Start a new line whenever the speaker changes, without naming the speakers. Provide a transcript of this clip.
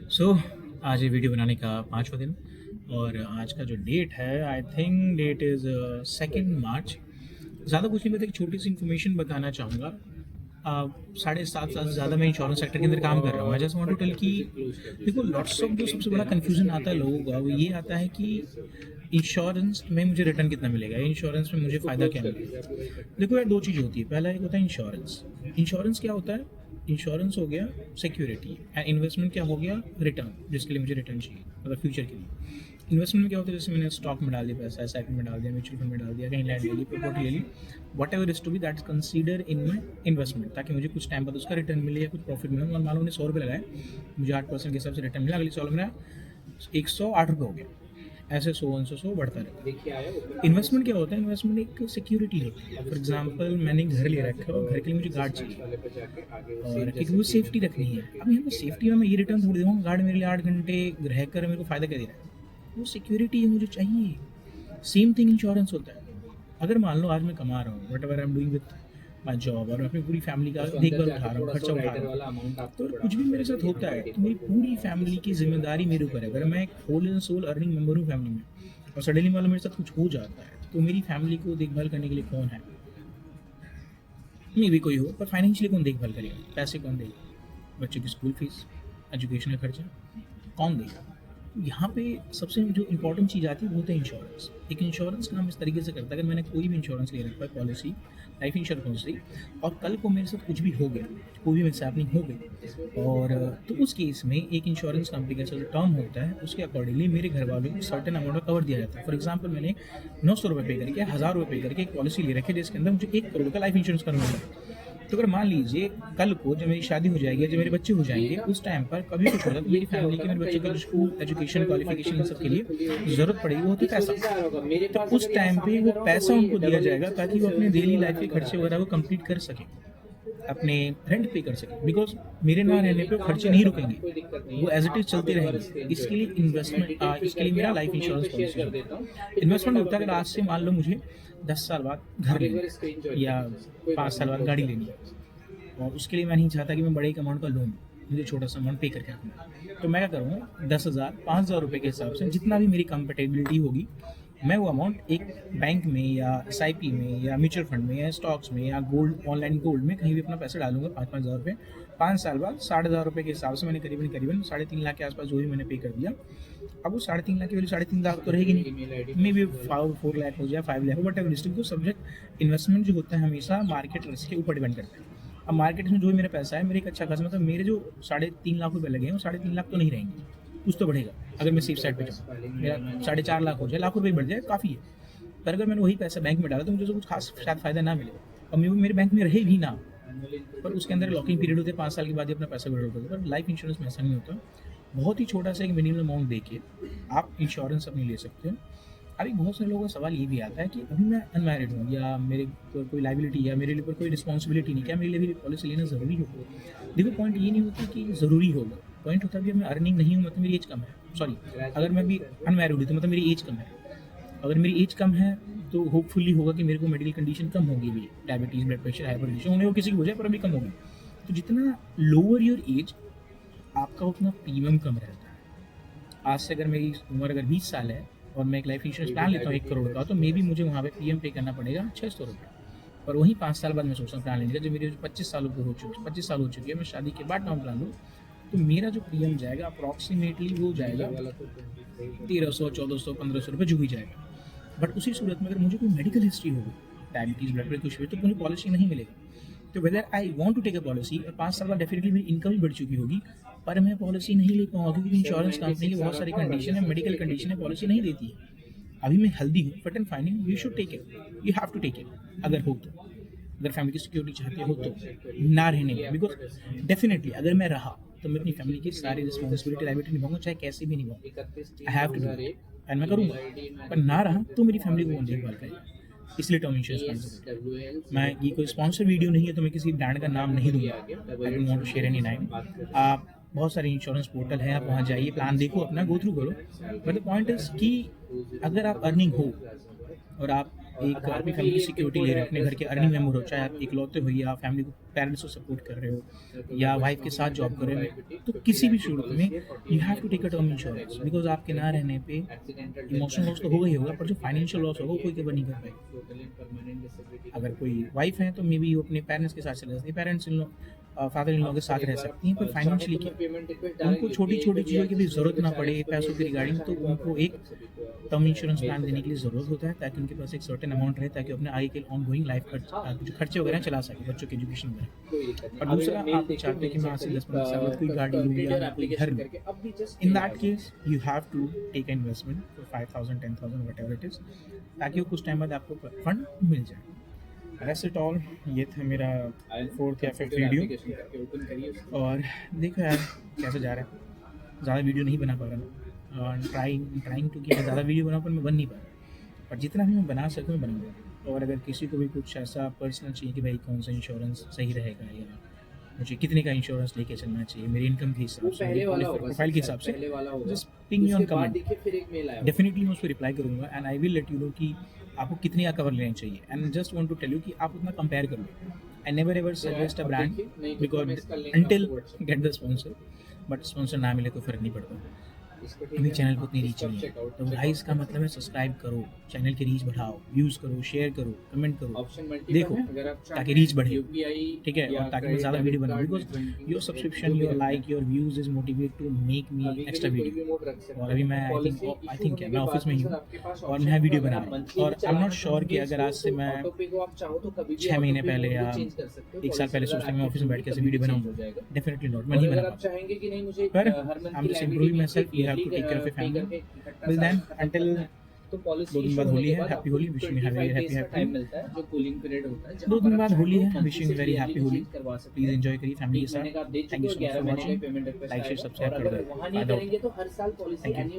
आज ये वीडियो बनाने का 5वां दिन और आज का जो डेट है आई थिंक डेट इज़ 2 मार्च। ज़्यादा कुछ नहीं, मैं एक छोटी सी इन्फॉर्मेशन बताना चाहूँगा। 7.5 साल से ज़्यादा मैं इंश्योरेंस सेक्टर के अंदर काम कर रहा हूँ। I just want to tell कि देखो लॉट्स ऑफ जो सबसे बड़ा कन्फ्यूज़न आता है लोगों का वो ये आता है कि इंश्योरेंस में मुझे रिटर्न कितना मिलेगा, इंश्योरेंस में मुझे फ़ायदा क्या मिलेगा। देखो यार, 2 चीज़ें होती है। पहला एक होता है इंश्योरेंस। इंश्योरेंस क्या होता है? इंश्योरेंस हो गया सिक्योरिटी एंड इन्वेस्टमेंट क्या हो गया? रिटर्न, जिसके लिए मुझे रिटर्न चाहिए मतलब फ्यूचर के लिए। इन्वेस्टमेंट में क्या होता है? जैसे मैंने स्टॉक में डाल दिया पैसा, एसआईपी में डाल दिया, म्यूचुअल फंड में डाल दिया, कहीं लैंड ले ली, प्रॉपर्टी ले ली, whatever is to be that is consider in my investment, ताकि मुझे कुछ टाइम बाद उसका रिटर्न मिले या कुछ प्रॉफिट मिले। और मान लो 100 रुपये लगाए, मुझे 8% के हिसाब से रिटर्न मिला, अगले साल मेरा 108 रुपये हो गया। ऐसे 100 बढ़ता रहता है। इन्वेस्टमेंट क्या होता है? इन्वेस्टमेंट एक सिक्योरिटी होती है। फॉर एग्जांपल मैंने घर ले रखा है और घर के लिए मुझे गार्ड चाहिए और एक वो सेफ्टी रखनी है। अब यहाँ पे सेफ्टी में मैं ये रिटर्न थोड़ी दूंगा, गार्ड मेरे लिए 8 घंटे रहकर मेरे को फ़ायदा क्या दे रहा है? वो सिक्योरिटी मुझे चाहिए। सेम थिंग इंश्योरेंस होता है। अगर मान लो आज मैं कमा रहा हूँ, what ever I am doing with my job, और अपनी पूरी फैमिली का देखभाल उठा रहा हूँ, खर्चा उठा रहा हूँ, तो कुछ भी मेरे साथ होता है तो मेरी पूरी फैमिली की जिम्मेदारी मेरे ऊपर है। अगर मैं एक whole and sole earning member हूँ फैमिली में और सडनली मान लो मेरे साथ कुछ हो जाता है तो मेरी फैमिली को देखभाल करने के लिए कौन है? मे भी कोई हो, पर फाइनेंशियली कौन देखभाल करेगा? पैसे कौन देगा? बच्चों की स्कूल फीस, एजुकेशन का खर्चा कौन देगा? यहाँ पे सबसे जो इम्पोर्टेंट चीज़ आती है वो होता है इंश्योरेंस। एक इंश्योरेंस काम इस तरीके से करता है, अगर मैंने कोई भी इंश्योरेंस ले रखा है, पॉलिसी, लाइफ इंश्योरेंस पॉलिसी, और कल को मेरे साथ कुछ भी हो गया, कोई भी मिसहैपनिंग हो गई, और तो उस केस में एक इंश्योरेंस कंपनी का जो टर्म होता है उसके अकॉर्डिंगली मेरे घर वालों को सर्टेन अमाउंट का कवर दिया जाता है। फॉर एग्जाम्पल मैंने 900 रुपये पे करके, 1000 रुपये पे करके एक पॉलिसी ले रखी है जिसके अंदर मुझे 1 करोड़ का लाइफ इंश्योरेंस करना होगा। तो अगर मान लीजिए कल को जब मेरी शादी हो जाएगी, जब मेरे बच्चे हो जाएंगे, उस टाइम पर कभी कुछ होगा तो मेरी फैमिली के, मेरे बच्चे के स्कूल, एजुकेशन, क्वालिफिकेशन, इन सब के लिए ज़रूरत पड़ेगी, वो होती है पैसा। तो उस टाइम पे वो पैसा उनको दिया जाएगा ताकि वो अपने डेली लाइफ के खर्चे वगैरह वो कंप्लीट कर सकें, अपने रेंट पे कर सकें। बिकॉज मेरे ना रहने पे खर्चे नहीं रुकेंगे, वो एज इट इज चलते रहेंगे। इसके लिए इन्वेस्टमेंट, इसके लिए मेरा लाइफ इंश्योरेंस पॉलिसी होता है। इन्वेस्टमेंट होता है अगर आज से मान लो मुझे 10 साल बाद घर लेना है या 5 साल बाद गाड़ी लेनी है, और उसके लिए मैं नहीं चाहता कि मैं बड़े एक अमाउंट का लोन, मुझे छोटा सा अमाउंट पे करके रखना है। तो मैं क्या करूँगा, 10,000, 5,000 रुपये के हिसाब से जितना भी मेरी कंपेटेबिलिटी होगी, मैं वो अमाउंट एक बैंक में या एसआईपी में या म्यूचुअल फंड में या स्टॉक्स में या गोल्ड, ऑनलाइन गोल्ड में कहीं भी अपना पैसा डालूंगा। 5,000 रुपये 5 साल बाद 60,000 रुपये के हिसाब से मैंने करीबन करीबन 3.5 लाख के आसपास जो भी मैंने पे कर दिया। अब वो 3.5 लाख की वैल्यू 3.5 लाख तो रहेगी नहीं, मे बी 4 लाख हो जाए, 5 लाख हो, बट एवर को सब्जेक्ट इन्वेस्टमेंट जो होता है हमेशा मार्केट रिस्क के ऊपर डिपेंड करता है। अब मार्केट में जो भी मेरा पैसा है, मेरे एक अच्छा खासा, मतलब मेरे जो 3.5 लाख रुपये लगे हैं वो 3.5 लाख तो नहीं रहेंगे, कुछ तो बढ़ेगा। अगर मैं सेफ साइड पे जाऊँ, मेरा 4.5 लाख हो जाए, लाख रुपये बढ़ जाए, काफ़ी है। पर अगर मैंने वही पैसा बैंक में डाला तो मुझे तो कुछ खास शायद फ़ायदा ना मिले, और मेरे बैंक में रहे भी ना, पर उसके अंदर लॉकिंग पीरियड होते हैं, 5 साल के बाद ही अपना पैसा विड्रॉ करते हैं। पर लाइफ इंश्योरेंस में ऐसा नहीं होता। बहुत ही छोटा सा एक मिनिमम अमाउंट दे के आप इंश्योरेंस अपनी ले सकते हो। अभी बहुत सारे लोगों का सवाल ये भी आता है कि अभी मैं अनमैरिड हूँ या मेरे को कोई लाइबिलिटी या मेरे लिए कोई रिस्पॉन्सिबिलिटी नहीं, क्या मेरे लिए भी पॉलिसी लेना ज़रूरी होगा? देखो, पॉइंट ये नहीं होता कि ज़रूरी होगा, पॉइंट होता है कि मैं अर्निंग नहीं हूँ, मतलब मेरी एज कम है। सॉरी, अगर मैं भी अनमैरिड हूँ तो मतलब मेरी एज कम है। अगर मेरी एज कम है तो होपफुली होगा कि मेरे को मेडिकल कंडीशन कम होगी भी, डायबिटीज़, ब्लड प्रेशर, हाइपरटेंशन, उन्हें वो किसी की हो जाए पर अभी कम होगी। तो जितना लोअर योर एज, आपका उतना प्रीमियम कम रहता है। आज से अगर मेरी उम्र अगर 20 साल है और मैं एक लाइफ इंश्योरेंस प्लान लेता हूँ 1 करोड़ का, तो मे भी मुझे वहाँ पे प्रीमियम पे करना पड़ेगा 600 रुपये। पर वहीं 5 साल बाद मैं सोचता हूँ प्लान लेने का, जब मेरी 25 सालों की हो चुकी 25 साल हो चुकी है, मैं शादी के बाद नाम प्लान लूँ, तो मेरा जो प्रीमियम जाएगा अप्रॉक्सीमेटली वो जाएगा 1300, 1400, 1500 रुपये जो भी जाएगा। बट उसी सूरत में अगर मुझे कोई मेडिकल हिस्ट्री होगी, डायबिटीज़, ब्लड प्रेशर कुछ भी, तो मुझे पॉलिसी नहीं मिलेगी। तो whether I want to take a policy, और 5 साल बाद डेफिनेटली मेरी इनकम भी बढ़ चुकी होगी, पर मैं पॉलिसी नहीं ले पाऊंगा क्योंकि इंश्योरेंस कंपनी की बहुत सारी कंडीशन है, मेडिकल कंडीशन है, पॉलिसी नहीं देती है। अभी मैं हेल्दी हूँ, fit and fine, you should take it, you have to take it. अगर हो तो, अगर फैमिली की सिक्योरिटी चाहते हो तो, ना रहने में, बिकॉज डेफिनेटली अगर मैं रहा तो मैं अपनी फैमिली की सारी रिस्पॉन्सिबिलिटी, लाइबिलिटी निभाऊंगा, चाहे कैसे भी निभाऊंगा। I have to do it and मैं करूँगा। पर ना रहा तो मेरी फैमिली को कौन देखभाल करेगा? इसलिए टर्म इंश्योरेंस स्पॉन्सर। मैं ये कोई स्पॉन्सर वीडियो नहीं है तो मैं किसी ब्रांड का नाम नहीं दूंगा, I don't want to share any name. आप बहुत सारे इंश्योरेंस पोर्टल हैं, आप वहाँ जाइए, प्लान देखो, अपना गो थ्रू करो। बट द पॉइंट इज कि अगर आप अर्निंग हो और आप एक अपनी फैमिली की सिक्योरिटी ले रहे हो, अपने घर के अर्निंग मेंबर हो, चाहे आप इकलौते हो या फैमिली को पेरेंट्स को सपोर्ट कर रहे हो या वाइफ के साथ जॉब कर रहे हो, तो किसी भी सूरत में you have to take a term insurance, because आपके ना रहने पे इमोशनल लॉस तो होगा ही होगा, पर जो फाइनेंशियल लॉस होगा वो कोई कवर नहीं कर पाएगा। अगर कोई वाइफ है तो मे बी वो अपने पेरेंट्स के साथ चले सकती है, parents in father in law के साथ रह सकती हैं, पर फाइनेंशियली क्या उनको छोटी छोटी चीज़ों की भी ज़रूरत ना पड़े पैसों की रिगार्डिंग, तो उनको एक टर्म इंश्योरेंस प्लान देने के लिए ज़रूरत होता है, ताकि उनके पास एक सर्टेन अमाउंट रहे, ताकि अपने आगे के ऑन गोइंग लाइफ जो खर्चे वगैरह चला सके, बच्चों के एजुकेशन वगैरह। और दूसरा, आप चाहते हैं कि मैं आज से 10-15 साल बाद कोई गाड़ी लूँ या कोई घर लूँ, in that case you have to take investment for 5,000 10,000 whatever it is, ताकि वो कुछ टाइम बाद आपको फंड मिल जाए। Rest it all, ये था मेरा 4th या 5th वीडियो, और देखो यार कैसे जा रहा है, ज़्यादा वीडियो नहीं बना पा रहा और ट्राइंग टू कि मैं ज़्यादा वीडियो बनाऊँ, पर मैं बन नहीं पा रहा, पर जितना भी मैं बना सकूँ मैं बनाऊँगा। और अगर किसी को भी कुछ ऐसा पर्सनल चाहिए कि भाई कौन सा इंश्योरेंस सही रहेगा या मुझे कितने का इंश्योरेंस लेके चलना चाहिए मेरी इनकम के हिसाब से, प्रोफाइल के हिसाब से, just ping me on comment, definitely मैं उस पर रिप्लाई करूँगा and I will let you know कि आपको कितने का कवर लेना चाहिए। And just want to tell you कि आप उतना कंपेयर कर लो। I never ever suggest a brand because until get the sponsor, but sponsor ना मिले कोई फ़र्क नहीं पड़ता। अभी चैनल को उतनी रीच नहीं है, तो भाई इसका मतलब है सब्सक्राइब करो, चैनल की रीच बढ़ाओ, व्यूज़ करो, शेयर करो, कमेंट करो, देखो ताकि रीच बढ़े, ठीक है, और ताकि मैं ज़्यादा वीडियो बनाऊँ, because your subscription, your like, your views is motivate to make me extra video. और अभी मैं आई थिंक मैं ऑफिस में ही हूँ और मैं वीडियो बना रहा हूँ, और आई एम नॉट श्योर कि अगर आज से मैं 6 महीने पहले या 1 साल पहले सोचता मैं ऑफिस में बैठ के ऐसे वीडियो बनाऊँगा, डेफिनेटली नॉट, मैं नहीं बना पाऊँ, पर I am just improving myself, you have to take care of your family. Till then, until 2 दिन बाद होली है, happy Holi, wishing you happy happy. 2 दिन बाद होली है, wishing very happy Holi. Please enjoy करिए फैमिली के साथ। Thank you so much for watching, like share subscribe कर दो। Thank you.